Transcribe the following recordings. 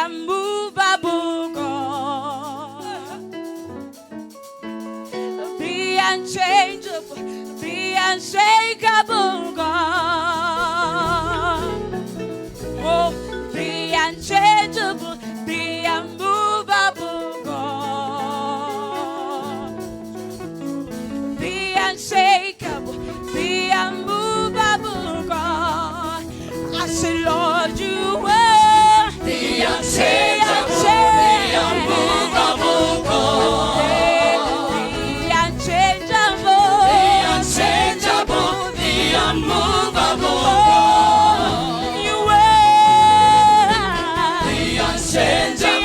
unmovable God, the unchangeable, the unshakable God. Oh, the unchangeable, the unmovable God, the unshakable, the unmovable God. I say, Lord, you are the unchangeable, the unmovable God. The unchangeable, the unmovable God. you are The unchangeable, the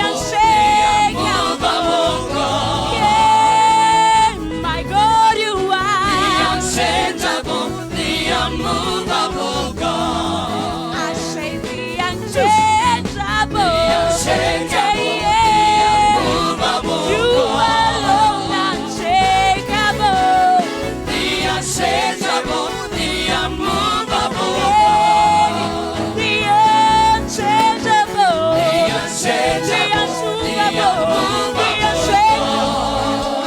unmovable God. Yeah, my God, you The are unchangeable, the unmovable God. I say the unchangeable, Unshakable, unmovable you alone unshakable. the unchangeable, the unmovable The unchangeable, the unchangeable, the unmovable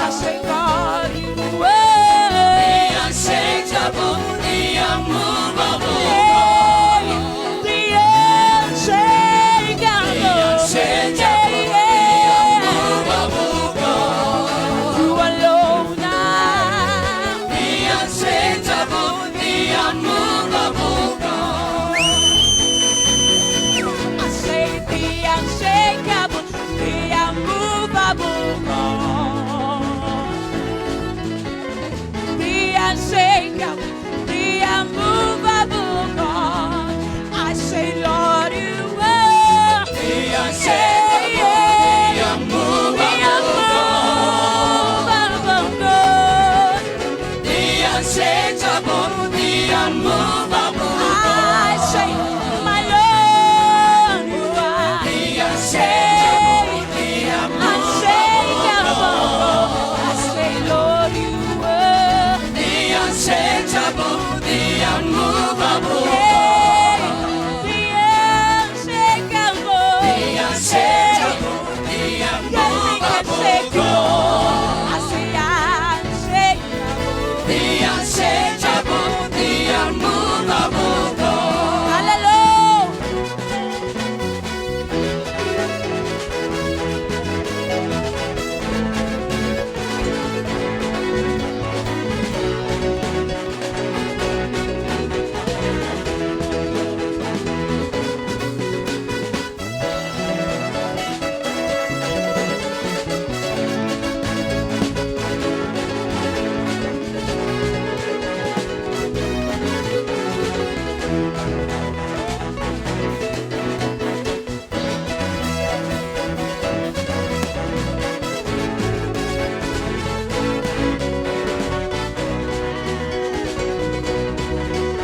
I say, God, you the are unchangeable, the unmovable the unshakable, unmovable God. you alone are The unchangeable, the unmovable God. I say the unshakable, the unmovable God. The unshakable, the unmovable God. I say, Lord, you are The unshakable, the unmovable God. The unchangeable, the unmovable I God. say, my Lord, you are The unchangeable, the unmovable unshakable. I say, Lord, you are the unchangeable, the unmovable the unshakable. the unchangeable, the unmovable God. I say, unshakable. The unchangeable, the unmovable God. Hallelujah.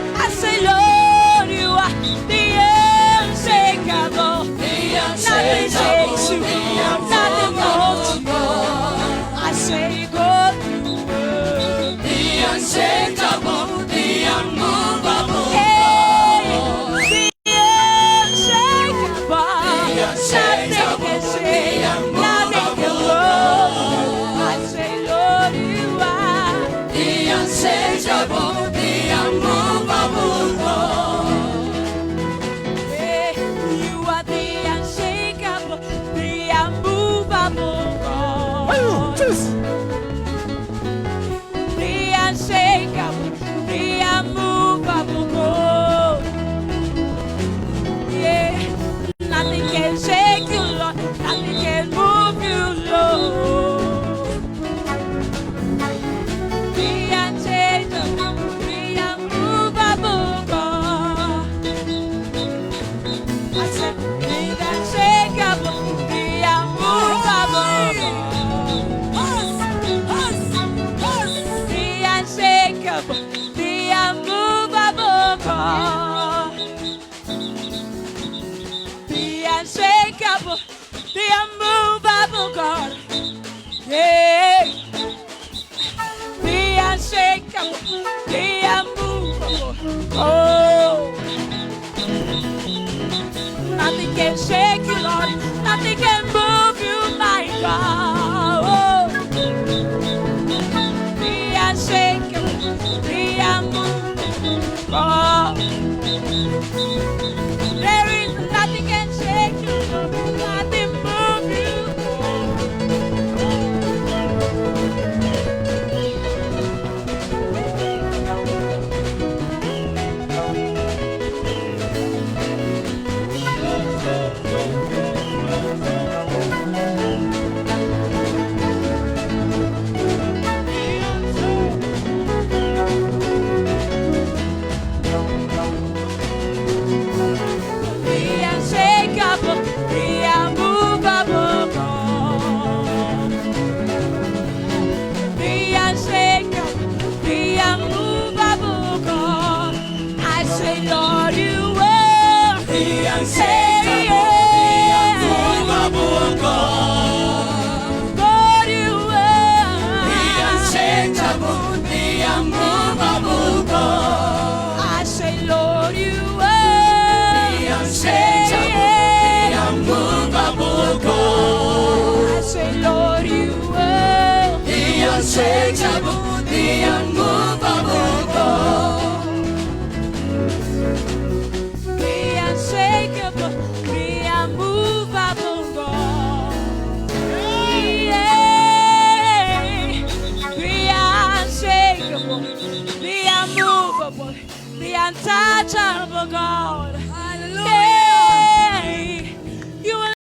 I say, Lord, you are the unshakable. The Nothing unchangeable, shakes you, the nothing holds you. unmovable I say, God, you are. the unchangeable, the unmovable Hey, the unshakable. The Nothing unshakable, can the shake, nothing can unmovable roll. I say, Lord, you are. the unchangeable, the unmovable God. Hey, you are the unshakable, the unmovable God. The unshakable, the unmovable God. Yeah, nothing can shake you, Lord. Nothing can move you, Lord. The unchangeable, the unmovable God. I said, the unshakable, the unmovable God. The unshakable, the unmovable God. The unshakable, the unmovable God. Yeah. The unshakable, the unmovable. Oh. Nothing can shake you, Lord. There is nothing can shake you, Lord. Nothing move you. The unshakable, the unmovable God. The unshakable, the unmovable God. I say, Lord, you are The unshakable, the unmovable God. God, you are The unshakable, the unmovable God. I say, Lord, you are The unshakable, the unmovable God. I say, Lord, you are The unshakable,